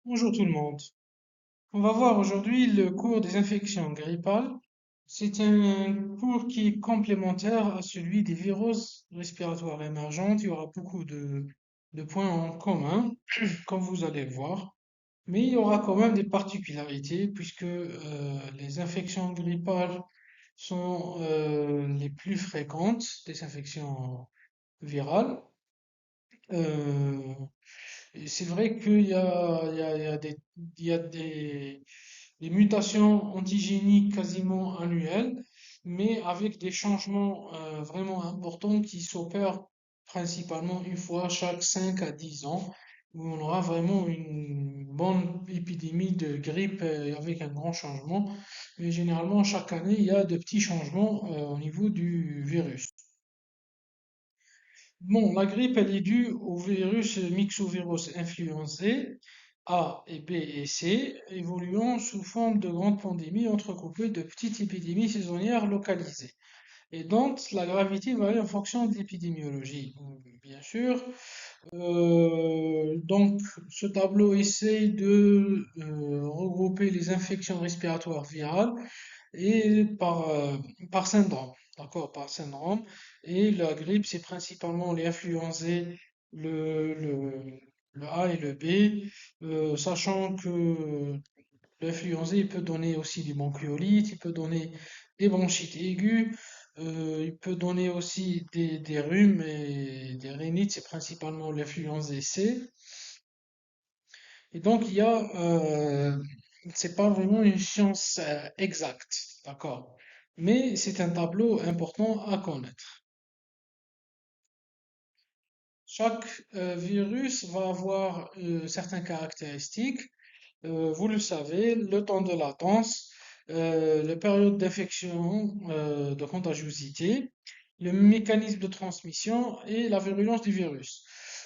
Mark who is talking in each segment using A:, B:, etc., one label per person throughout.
A: Bonjour tout le monde. On va voir aujourd'hui le cours des infections grippales. C'est un cours qui est complémentaire à celui des viroses respiratoires émergentes. Il y aura beaucoup de points en commun, comme vous allez le voir. Mais il y aura quand même des particularités puisque les infections grippales sont les plus fréquentes des infections virales. Euh, et c'est vrai qu'il y a des mutations antigéniques quasiment annuelles, mais avec des changements vraiment importants qui s'opèrent principalement une fois chaque 5 à 10 ans, où on aura vraiment une bonne épidémie de grippe avec un grand changement. Mais généralement, chaque année, il y a de petits changements au niveau du virus. Bon, la grippe, elle est due au virus Myxovirus influenzae A et B et C, évoluant sous forme de grandes pandémies entrecoupées de petites épidémies saisonnières localisées. Et donc, la gravité varie en fonction de l'épidémiologie, bien sûr. Donc, ce tableau essaye de regrouper les infections respiratoires virales et par syndrome, d'accord, par syndrome. Et la grippe, c'est principalement les influenzés, le, le, le A et le B, sachant que l'influenza, il peut donner aussi des bronchiolites, il peut donner des bronchites aiguës, il peut donner aussi des rhumes et des rhinites, c'est principalement l'influenza C. Et donc, c'est pas vraiment une science exacte, d'accord? Mais c'est un tableau important à connaître. Chaque virus va avoir certaines caractéristiques. Vous le savez, le temps de latence, la période d'infection, de contagiosité, le mécanisme de transmission et la virulence du virus.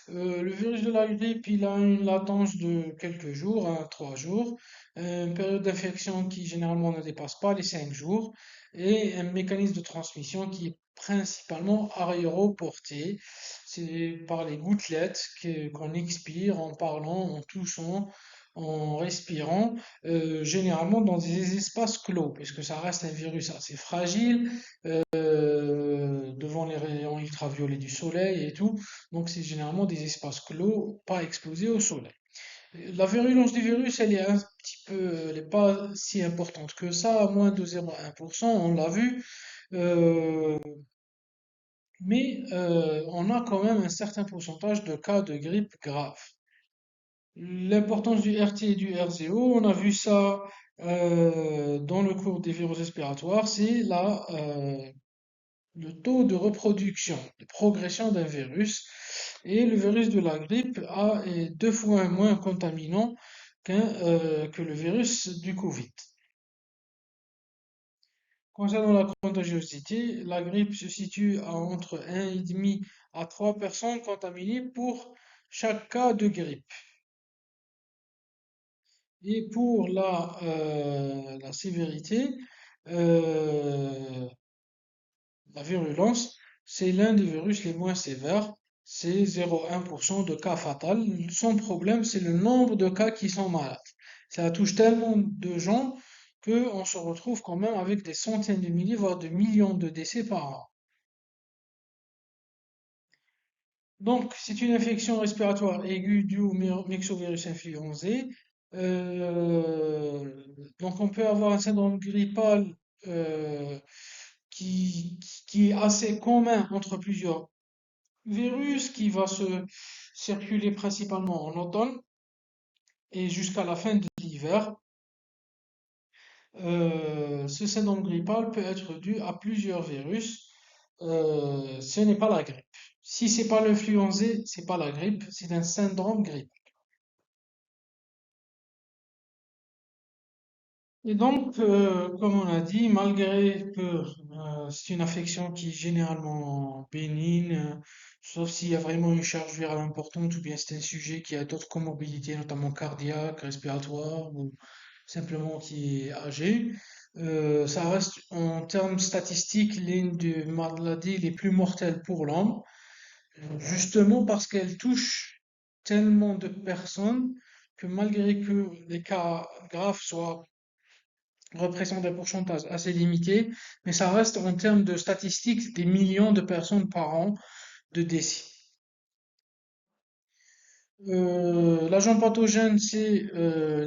A: Le virus de la grippe, il a une latence de quelques jours, hein, 3 jours, une période d'infection qui généralement ne dépasse pas les 5 jours, et un mécanisme de transmission qui est principalement aéroporté. C'est par les gouttelettes qu'on expire en parlant, en toussant, en respirant, généralement dans des espaces clos, puisque ça reste un virus assez fragile devant les rayons ultraviolets du soleil et tout. Donc c'est généralement des espaces clos, pas exposés au soleil. La virulence du virus, elle est un petit peu, elle n'est pas si importante que ça, à moins de 0,1%, on l'a vu. Euh, mais on a quand même un certain pourcentage de cas de grippe grave. L'importance du RT et du RZO, on a vu ça dans le cours des virus respiratoires, c'est le taux de reproduction, de progression d'un virus. Et le virus de la grippe est 2 fois moins contaminant que le virus du Covid. Concernant la contagiosité, la grippe se situe à entre 1,5 à 3 personnes contaminées pour chaque cas de grippe. Et pour la sévérité, euh, la virulence, c'est l'un des virus les moins sévères. C'est 0,1% de cas fatal. Son problème, c'est le nombre de cas qui sont malades. Ça touche tellement de gens qu'on se retrouve quand même avec des centaines de milliers, voire de millions de décès par an. Donc, c'est une infection respiratoire aiguë due au myxovirus influenzae. Euh, donc, on peut avoir un syndrome grippal euh, qui est assez commun entre plusieurs virus, qui va se circuler principalement en automne et jusqu'à la fin de l'hiver. Ce syndrome grippal peut être dû à plusieurs virus. Ce n'est pas la grippe. Si c'est pas l'influenza, c'est pas la grippe, c'est un syndrome grippe. Et donc, comme on a dit, malgré que c'est une affection qui est généralement bénigne, sauf s'il y a vraiment une charge virale importante, ou bien c'est un sujet qui a d'autres comorbidités, notamment cardiaques, respiratoires, ou simplement qui est âgé, ça reste en termes statistiques l'une des maladies les plus mortelles pour l'homme, justement parce qu'elle touche tellement de personnes que malgré que les cas graves soient représentent un pourcentage assez limité, mais ça reste en termes de statistiques des millions de personnes par an de décès. L'agent pathogène, c'est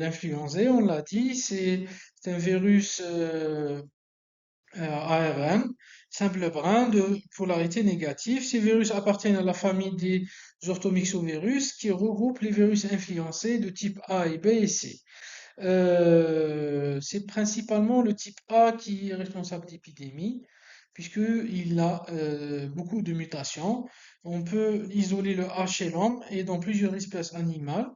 A: l'influenza, on l'a dit, c'est un virus ARN, simple brin de polarité négative. Ces virus appartiennent à la famille des orthomyxovirus qui regroupent les virus influencés de type A et B et C. C'est principalement le type A qui est responsable d'épidémie, puisqu'il a beaucoup de mutations. On peut isoler le A chez l'homme et dans plusieurs espèces animales.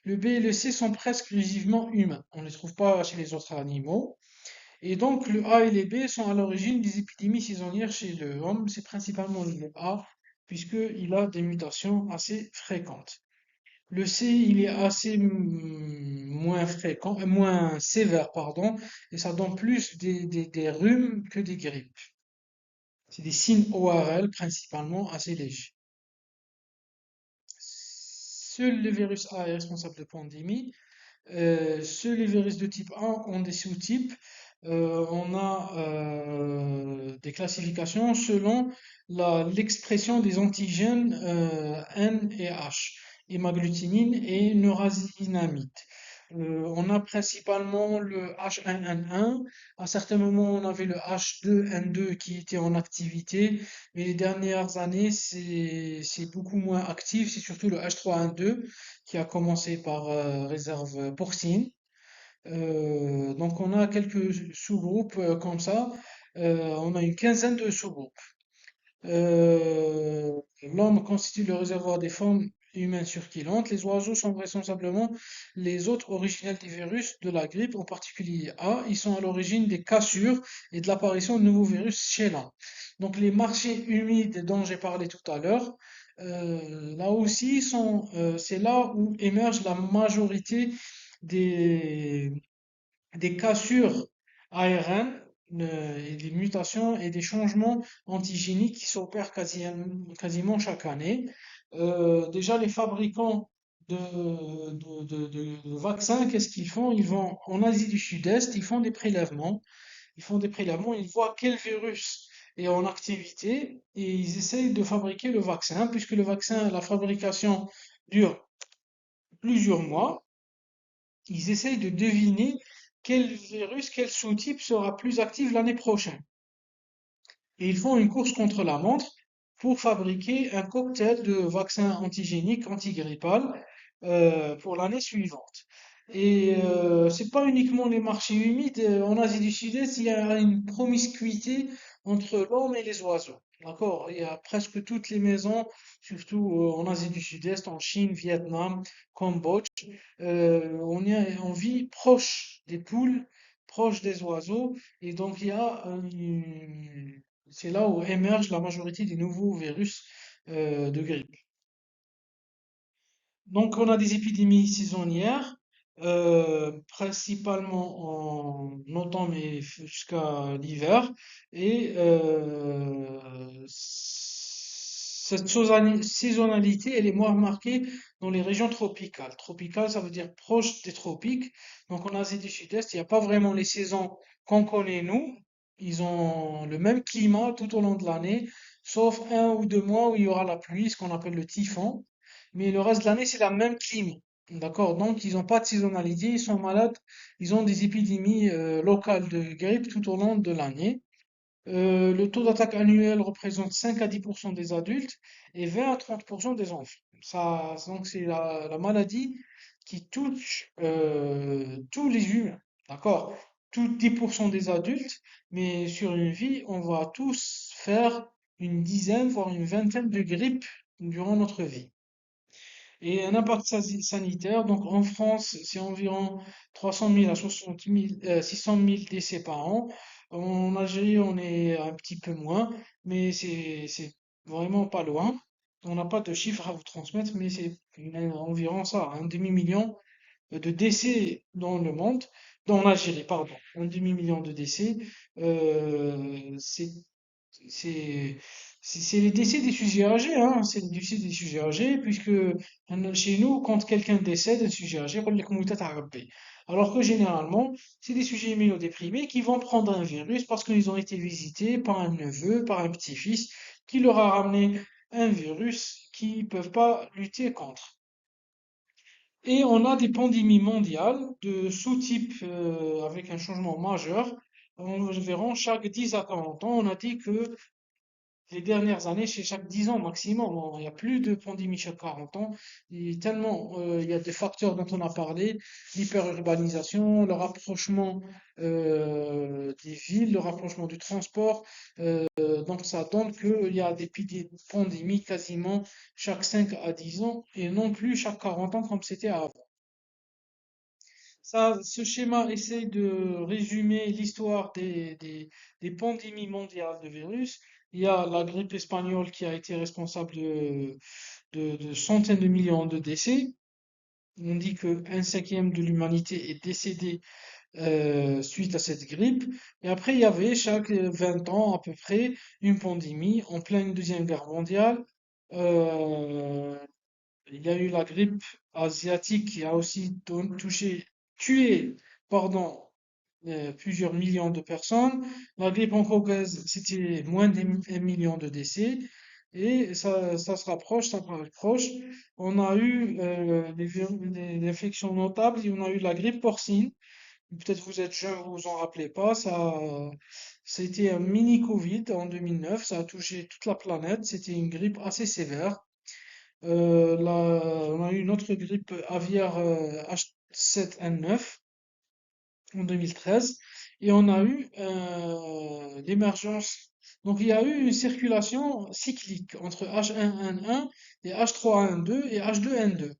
A: Le B et le C sont presque exclusivement humains. On ne les trouve pas chez les autres animaux. Et donc, le A et les B sont à l'origine des épidémies saisonnières chez l'homme. C'est principalement le A, puisqu'il a des mutations assez fréquentes. Le C, il est assez moins fréquent, moins sévère, pardon, et ça donne plus des rhumes que des grippes. C'est des signes ORL principalement assez légers. Seul le virus A est responsable de pandémie. Seuls les virus de type 1 ont des sous-types. On a des classifications selon l'expression des antigènes N et H, hémagglutinine et neurazinamide. On a principalement le H1N1. À certains moments, on avait le H2N2 qui était en activité, mais les dernières années, c'est beaucoup moins actif. C'est surtout le H3N2 qui a commencé par réserve porcine. Donc on a quelques sous-groupes comme ça. On a une quinzaine de sous-groupes. Euh, L'homme constitue le réservoir des formes humaines circulantes. Les oiseaux sont vraisemblablement les hôtes originels des virus de la grippe, en particulier A. Ils sont à l'origine des cassures et de l'apparition de nouveaux virus chez l'homme. Donc les marchés humides dont j'ai parlé tout à l'heure, là aussi c'est là où émerge la majorité des, des cassures ARN, et des mutations et des changements antigéniques qui s'opèrent quasiment chaque année. Déjà, les fabricants de vaccins, qu'est-ce qu'ils font? Ils vont en Asie du Sud-Est, ils font des prélèvements. Ils font des prélèvements, ils voient quel virus est en activité et ils essayent de fabriquer le vaccin, puisque le vaccin, la fabrication dure plusieurs mois. Ils essayent de deviner quel virus, quel sous-type sera plus actif l'année prochaine. Et ils font une course contre la montre pour fabriquer un cocktail de vaccins antigéniques, antigrippal, pour l'année suivante. Et c'est pas uniquement les marchés humides. En Asie du Sud-Est, il y a une promiscuité entre l'homme et les oiseaux. D'accord? Il y a presque toutes les maisons, surtout en Asie du Sud-Est, en Chine, Vietnam, Cambodge. On vit proche des poules, proche des oiseaux, et donc il y a c'est là où émerge la majorité des nouveaux virus de grippe. Donc, on a des épidémies saisonnières, principalement en automne et jusqu'à l'hiver. Et cette saisonnalité, elle est moins marquée dans les régions tropicales. Tropicales, ça veut dire proche des tropiques. Donc, en Asie du Sud-Est, il n'y a pas vraiment les saisons qu'on connaît, nous. Ils ont le même climat tout au long de l'année, sauf 1 ou 2 mois où il y aura la pluie, ce qu'on appelle le typhon. Mais le reste de l'année, c'est la même clim. D'accord? Donc, ils n'ont pas de saisonnalité, ils sont malades, ils ont des épidémies locales de grippe tout au long de l'année. Le taux d'attaque annuel représente 5 à 10% des adultes et 20 à 30% des enfants. Ça, donc, c'est la maladie qui touche tous les humains. D'accord? Tout 10% des adultes, mais sur une vie, on va tous faire une dizaine, voire une vingtaine de grippes durant notre vie. Et un impact sanitaire, donc en France, c'est environ 300 000 à 60 000, 600 000 décès par an. En Algérie, on est un petit peu moins, mais c'est vraiment pas loin. On n'a pas de chiffres à vous transmettre, mais c'est environ ça, un demi-million de décès dans le monde, dans l'Algérie, pardon, un demi-million de décès. C'est c'est C'est les décès des sujets âgés, hein. C'est les décès des sujets âgés, puisque chez nous, quand quelqu'un décède, un sujet âgé, يقول لك موتة تاع ربي. Alors que généralement, c'est des sujets immunodéprimés qui vont prendre un virus parce qu'ils ont été visités par un neveu, par un petit-fils, qui leur a ramené un virus qu'ils ne peuvent pas lutter contre. Et on a des pandémies mondiales de sous-type avec un changement majeur. Environ chaque 10 à 40 ans, on a dit que les dernières années, chez chaque 10 ans maximum, il n'y a plus de pandémie chaque 40 ans. Et tellement il y a des facteurs dont on a parlé, l'hyperurbanisation, le rapprochement des villes, le rapprochement du transport. Donc ça donne qu'il y a des pandémies quasiment chaque 5 à 10 ans et non plus chaque 40 ans comme c'était avant. Ça, ce schéma essaye de résumer l'histoire des pandémies mondiales de virus. Il y a la grippe espagnole qui a été responsable de centaines de millions de décès. On dit qu'un cinquième de l'humanité est décédé suite à cette grippe. Et après, il y avait chaque 20 ans à peu près une pandémie en pleine Deuxième Guerre mondiale. Euh, il y a eu la grippe asiatique qui a aussi tué, pardon, plusieurs millions de personnes. La grippe oncogaise, c'était moins d'un million de décès. Et ça se rapproche, ça se rapproche. On a eu des infections notables. Et on a eu la grippe porcine. Peut-être vous êtes jeune, vous vous en rappelez pas. C'était un mini Covid en 2009. Ça a touché toute la planète. C'était une grippe assez sévère. On a eu une autre grippe aviaire H7N9 en 2013 et on a eu l'émergence. Donc il y a eu une circulation cyclique entre H1N1 et H3N2 et H2N2.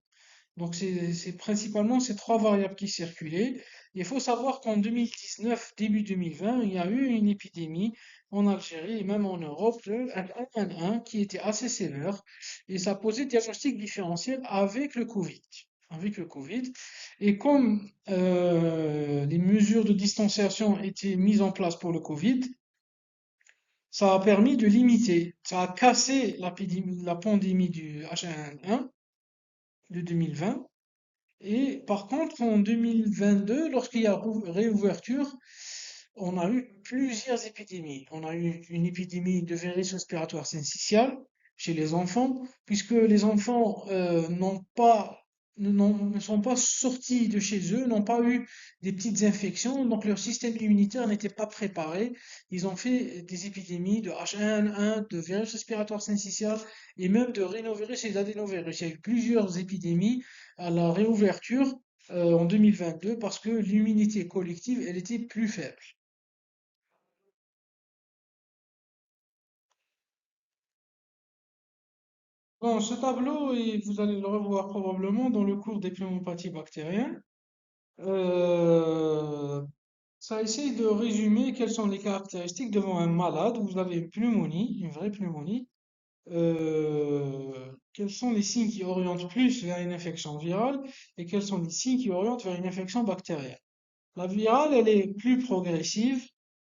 A: Donc c'est principalement ces trois variables qui circulaient. Il faut savoir qu'en 2019, début 2020, il y a eu une épidémie en Algérie et même en Europe de H1N1 qui était assez sévère et ça posait diagnostic différentiel avec le Covid. Avec le Covid. Et comme les mesures de distanciation étaient mises en place pour le Covid, ça a permis de limiter, ça a cassé la pandémie du H1N1 de 2020. Et par contre, en 2022, lorsqu'il y a réouverture, on a eu plusieurs épidémies. On a eu une épidémie de virus respiratoire syncytial chez les enfants, puisque les enfants ne sont pas sortis de chez eux, n'ont pas eu des petites infections, donc leur système immunitaire n'était pas préparé. Ils ont fait des épidémies de H1N1, de virus respiratoire syncytial et même de rhinovirus et d'adénovirus. Il y a eu plusieurs épidémies à la réouverture en 2022 parce que l'immunité collective, elle était plus faible. Bon, ce tableau, et vous allez le revoir probablement dans le cours des pneumopathies bactériennes. Euh, Ça essaye de résumer quelles sont les caractéristiques devant un malade. Vous avez une pneumonie, une vraie pneumonie. Quels sont les signes qui orientent plus vers une infection virale et quels sont les signes qui orientent vers une infection bactérienne? La virale, elle est plus progressive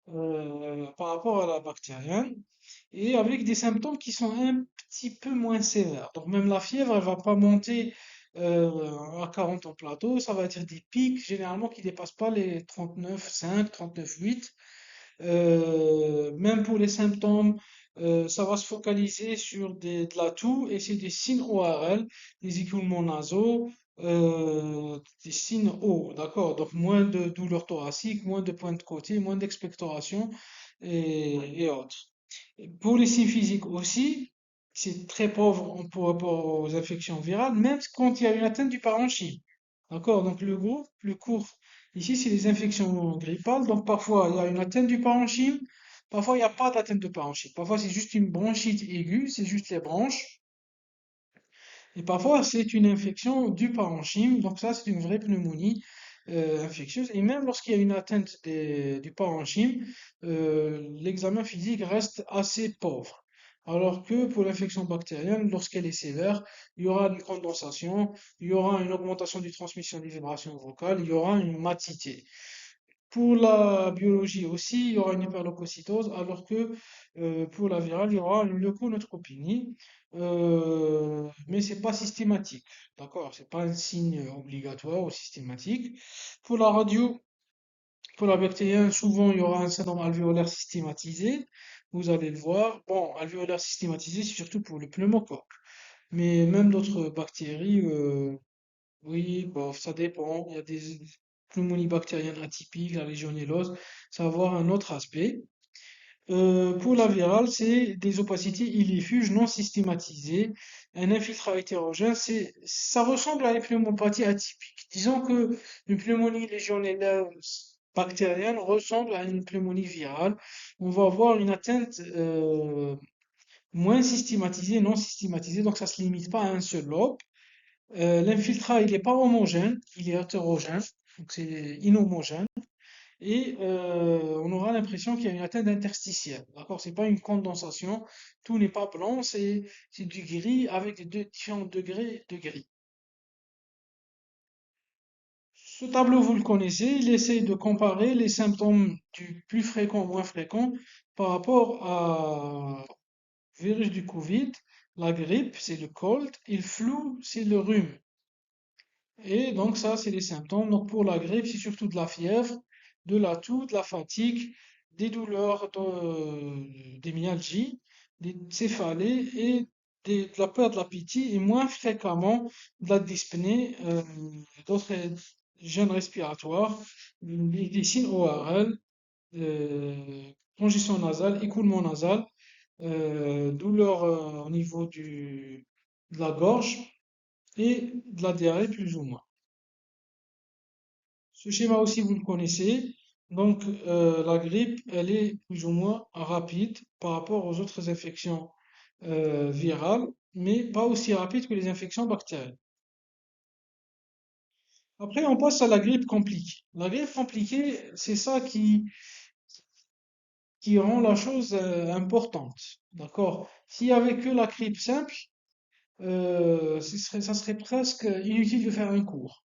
A: par rapport à la bactérienne et avec des symptômes qui sont un petit peu moins sévères. Donc même la fièvre, elle va pas monter à 40 en plateau, ça va être des pics généralement qui dépassent pas les 39,5, 39,8. Même pour les symptômes, ça va se focaliser sur de la toux et c'est des signes ORL, des écoulements nasaux, des signes O, d'accord? Donc moins de douleur thoracique, moins de pointes de côté, moins d'expectoration et autres. Et pour les signes physiques aussi, c'est très pauvre par rapport aux infections virales, même quand il y a une atteinte du parenchyme. D'accord? Donc le cours, ici, c'est les infections grippales. Donc parfois, il y a une atteinte du parenchyme, parfois, il n'y a pas d'atteinte de parenchyme. Parfois, c'est juste une bronchite aiguë, c'est juste les bronches. Et parfois, c'est une infection du parenchyme. Donc ça, c'est une vraie pneumonie infectieuse. Et même lorsqu'il y a une atteinte du parenchyme, l'examen physique reste assez pauvre. Alors que pour l'infection bactérienne, lorsqu'elle est sévère, il y aura une condensation, il y aura une augmentation du transmission des vibrations vocales, il y aura une matité. Pour la biologie aussi, il y aura une hyperleucocytose, alors que pour la virale, il y aura une leukoneutropénie. Mais c'est pas systématique, d'accord? C'est pas un signe obligatoire ou systématique. Pour la radio, pour la bactérienne, souvent il y aura un syndrome alvéolaire systématisé. Vous allez le voir. Bon, alvéolaire systématisé, c'est surtout pour le pneumocoque. Mais même d'autres bactéries, oui, bon, ça dépend. Il y a des pneumonies bactériennes atypiques, la légionellose, ça va avoir un autre aspect. Pour la virale, c'est des opacités illifuges non systématisées. Un infiltrat hétérogène, ça ressemble à une pneumopathie atypique. Disons que une pneumonie légionelleuse bactérienne ressemble à une pneumonie virale. On va avoir une atteinte moins systématisée, non systématisée, donc ça se limite pas à un seul lobe. L'infiltrat, il n'est pas homogène, il est hétérogène, donc c'est inhomogène. Et on aura l'impression qu'il y a une atteinte interstitielle. D'accord? C'est pas une condensation, tout n'est pas blanc, c'est du gris avec différents degrés de gris. Ce tableau, vous le connaissez, il essaie de comparer les symptômes du plus fréquent au moins fréquent par rapport à virus du Covid. La grippe, c'est le cold, et le flu, c'est le rhume. Et donc ça, c'est les symptômes. Donc pour la grippe, c'est surtout de la fièvre, de la toux, de la fatigue, des douleurs, des myalgies, des céphalées et de la perte de l'appétit et moins fréquemment de la dyspnée, d'autres gènes respiratoires, des signes ORL, congestion nasale, écoulement nasal, douleur au niveau de la gorge et de la diarrhée plus ou moins. Ce schéma aussi, vous le connaissez. Donc, la grippe, elle est plus ou moins rapide par rapport aux autres infections virales, mais pas aussi rapide que les infections bactériennes. Après, on passe à la grippe compliquée. La grippe compliquée, c'est ça qui rend la chose importante. D'accord? S'il y avait que la grippe simple, ça serait presque inutile de faire un cours.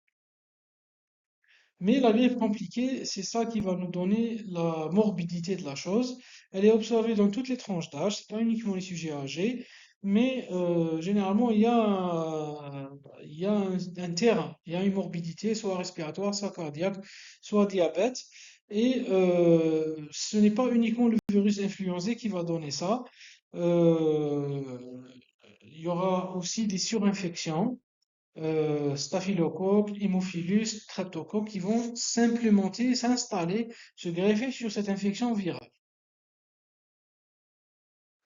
A: Mais la grippe compliquée, c'est ça qui va nous donner la morbidité de la chose. Elle est observée dans toutes les tranches d'âge, c'est pas uniquement les sujets âgés, mais généralement il y a un terrain, il y a une morbidité, soit respiratoire, soit cardiaque, soit diabète. Et ce n'est pas uniquement le virus influenzé qui va donner ça. Euh, il y aura aussi des surinfections staphylocoque, hémophilus, streptocoque qui vont s'implémenter, s'installer, se greffer sur cette infection virale.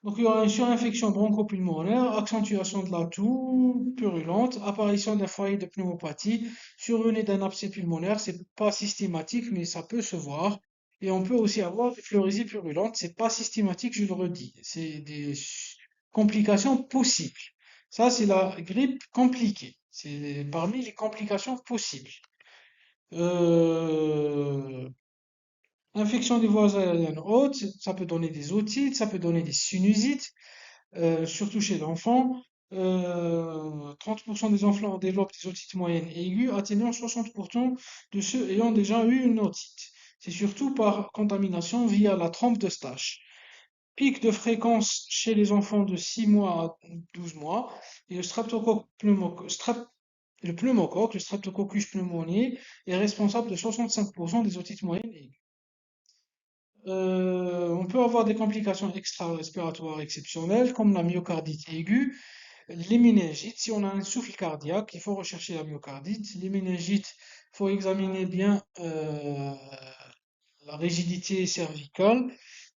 A: Donc il y aura une surinfection bronchopulmonaire, accentuation de la toux purulente, apparition d'un foyer de pneumopathie, survenue d'un abcès pulmonaire, c'est pas systématique mais ça peut se voir. Et on peut aussi avoir des pleurésies purulentes, c'est pas systématique, je le redis, c'est des complications possibles. Ça c'est la grippe compliquée, c'est parmi les complications possibles. Euh, Infection des voies aériennes hautes, ça peut donner des otites, ça peut donner des sinusites, surtout chez l'enfant. 30% des enfants développent des otites moyennes et aiguës, atteignant 60% de ceux ayant déjà eu une otite. C'est surtout par contamination via la trompe de Stache. Pic de fréquence chez les enfants de 6 mois à 12 mois. Et le pneumocoque, le Streptococcus pneumoniae, est responsable de 65% des otites moyennes et aiguës. On peut avoir des complications extra-respiratoires exceptionnelles comme la myocardite aiguë, les méningites. Si on a un souffle cardiaque, il faut rechercher la myocardite. Les méningites, il faut examiner bien la rigidité cervicale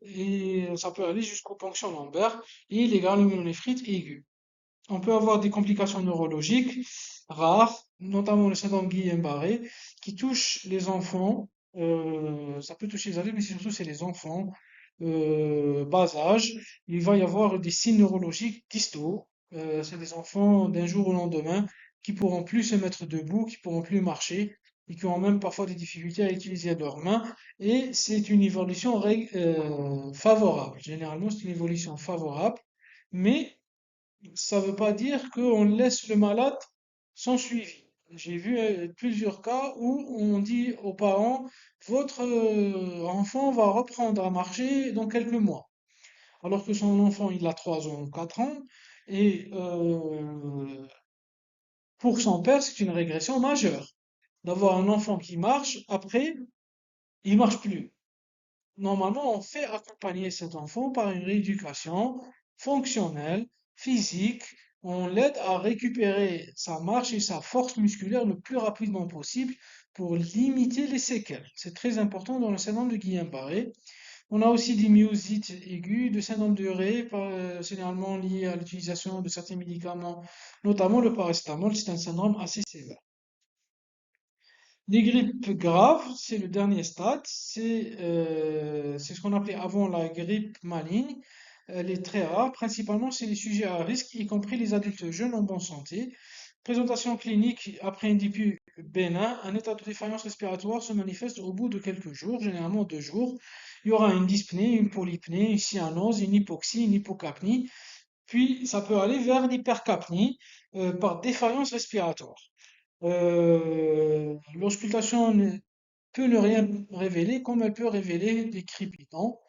A: et ça peut aller jusqu'aux ponctions lombaires et les granulonéphrite aiguës. On peut avoir des complications neurologiques rares, notamment le syndrome Guillain-Barré, qui touche les enfants. Ça peut toucher les adultes, mais surtout c'est les enfants bas âge. Il va y avoir des signes neurologiques distaux. C'est des enfants d'un jour au lendemain qui pourront plus se mettre debout, qui pourront plus marcher et qui ont même parfois des difficultés à utiliser leurs mains. Et c'est une évolution favorable. Généralement, c'est une évolution favorable, mais ça ne veut pas dire qu'on laisse le malade sans suivi. J'ai vu plusieurs cas où on dit aux parents, votre enfant va reprendre à marcher dans quelques mois, alors que son enfant, il a 3 ans ou 4 ans, et pour son père, c'est une régression majeure d'avoir un enfant qui marche, après, il marche plus. Normalement, on fait accompagner cet enfant par une rééducation fonctionnelle, physique. On l'aide à récupérer sa marche et sa force musculaire le plus rapidement possible pour limiter les séquelles. C'est très important dans le syndrome de Guillain-Barré. On a aussi des myosites aigus, de syndrome de Raynaud, généralement liés à l'utilisation de certains médicaments, notamment le paracétamol. C'est un syndrome assez sévère. Les grippes graves, c'est le dernier stade. C'est ce qu'on appelait avant la grippe maligne. Elle est très rare. Principalement, c'est les sujets à risque, y compris les adultes jeunes en bonne santé. Présentation clinique après un début bénin. Un état de défaillance respiratoire se manifeste au bout de quelques jours, généralement 2 jours. Il y aura une dyspnée, une polypnée, une cyanose, une hypoxie, une hypocapnie. Puis, ça peut aller vers l'hypercapnie par défaillance respiratoire. L'auscultation peut ne rien révéler, comme elle peut révéler des crépitants.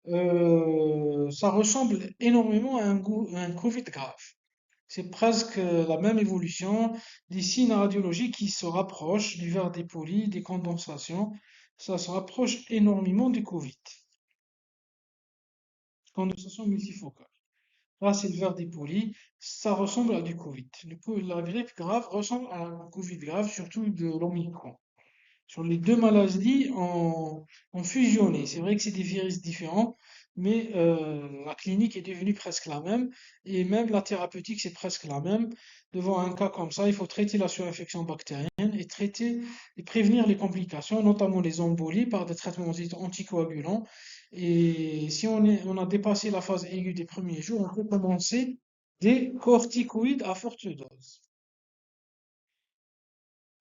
A: Ça ressemble énormément à un Covid grave. C'est presque la même évolution, des signes radiologiques qui se rapprochent du verre dépoli, des condensations. Ça se rapproche énormément du Covid, condensation multifocale. Là, c'est le verre dépoli, ça ressemble à du Covid. Du coup, la grippe grave ressemble à un Covid grave, surtout de l'Omicron. Sur les deux maladies ont fusionné. C'est vrai que c'est des virus différents, mais la clinique est devenue presque la même et même la thérapeutique, c'est presque la même. Devant un cas comme ça, il faut traiter la surinfection bactérienne et traiter et prévenir les complications, notamment les embolies, par des traitements anticoagulants. Et si on a dépassé la phase aiguë des premiers jours, on peut commencer des corticoïdes à forte dose.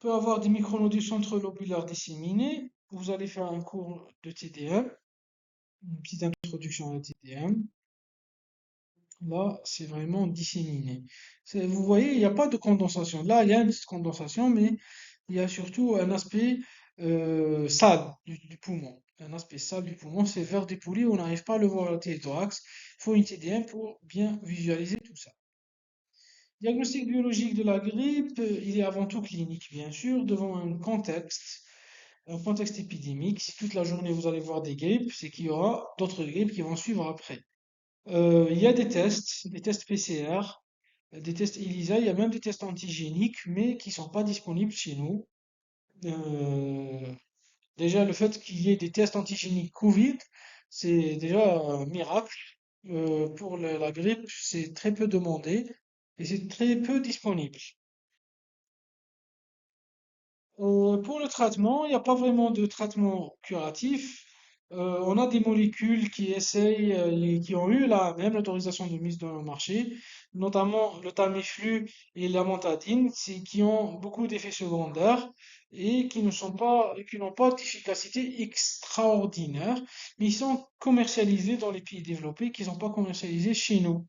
A: Peut avoir des micronodus centrolobulaires disséminés. Vous allez faire un cours de TDM, une petite introduction à la TDM. Là, c'est vraiment disséminé. Vous voyez, il n'y a pas de condensation. Là, il y a une petite condensation, mais il y a surtout un aspect sale du poumon. Un aspect sale du poumon, c'est vers des poulies, on n'arrive pas à le voir à la téléthorax. Il faut une TDM pour bien visualiser tout ça. Diagnostic biologique de la grippe, il est avant tout clinique, bien sûr, devant un contexte épidémique. Si toute la journée vous allez voir des grippes, c'est qu'il y aura d'autres grippes qui vont suivre après. Il y a des tests PCR, des tests ELISA, il y a même des tests antigéniques, mais qui sont pas disponibles chez nous. Euh, Déjà, le fait qu'il y ait des tests antigéniques Covid, c'est déjà un miracle. Pour la grippe, c'est très peu demandé et c'est très peu disponible. Pour le traitement, il n'y a pas vraiment de traitement curatif. On a des molécules qui essayent, qui ont eu la même autorisation de mise dans le marché, notamment le Tamiflu et la Montadine, qui ont beaucoup d'effets secondaires et qui n'ont pas d'efficacité extraordinaire, mais ils sont commercialisés dans les pays développés, qui ne sont pas commercialisés chez nous.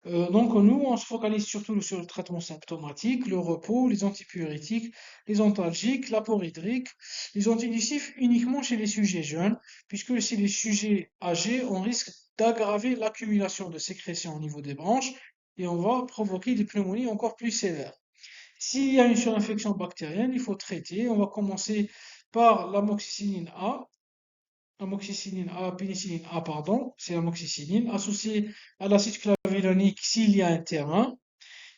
A: Donc nous, on se focalise surtout sur le traitement symptomatique, le repos, les antipyrétiques, les antalgiques, l'apport hydrique, les antidépressifs uniquement chez les sujets jeunes, puisque chez les sujets âgés, on risque d'aggraver l'accumulation de sécrétions au niveau des branches et on va provoquer des pneumonies encore plus sévères. S'il y a une surinfection bactérienne, il faut traiter. On va commencer par l'amoxicilline A, pénicilline A, pardon, c'est l'amoxicilline, associée à l'acide clavulanique s'il y a un terrain.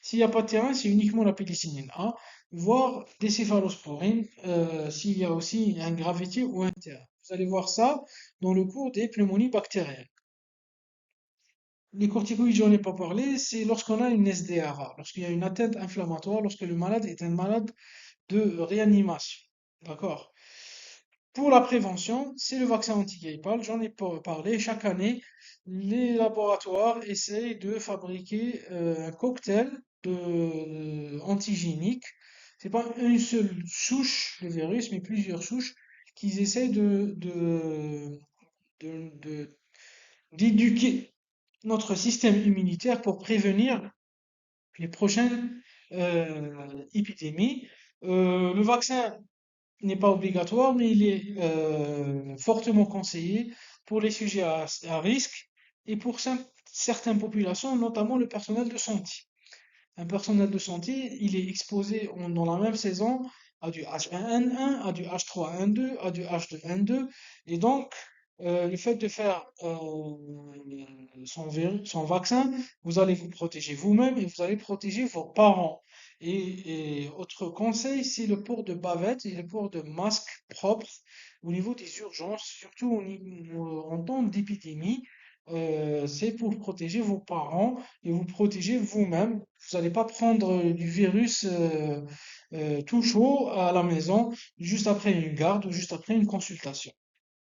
A: S'il n'y a pas de terrain, c'est uniquement la pénicilline A, voire des céphalosporines, s'il y a aussi un gravité ou un terrain. Vous allez voir ça dans le cours des pneumonies bactériennes. Les corticoïdes, j'en ai pas parlé, c'est lorsqu'on a une SDRA, lorsqu'il y a une atteinte inflammatoire, lorsque le malade est un malade de réanimation. D'accord? Pour la prévention, c'est le vaccin antigrippal. J'en ai parlé. Chaque année, les laboratoires essayent de fabriquer un cocktail antigénique. C'est pas une seule souche de virus, mais plusieurs souches qu'ils essayent de- d'éduquer notre système immunitaire pour prévenir les prochaines épidémies. Le vaccin n'est pas obligatoire, mais il est fortement conseillé pour les sujets à risque et pour certaines populations, notamment le personnel de santé. Un personnel de santé, il est exposé dans la même saison à du H1N1, à du H3N2, à du H2N2. Et donc, le fait de faire son vaccin, vous allez vous protéger vous-même et vous allez protéger vos parents. Et autre conseil, c'est le port de bavettes et le port de masques propres au niveau des urgences, surtout en temps d'épidémie. C'est pour protéger vos parents et vous protéger vous-même. Vous n'allez pas prendre du virus tout chaud à la maison, juste après une garde ou juste après une consultation.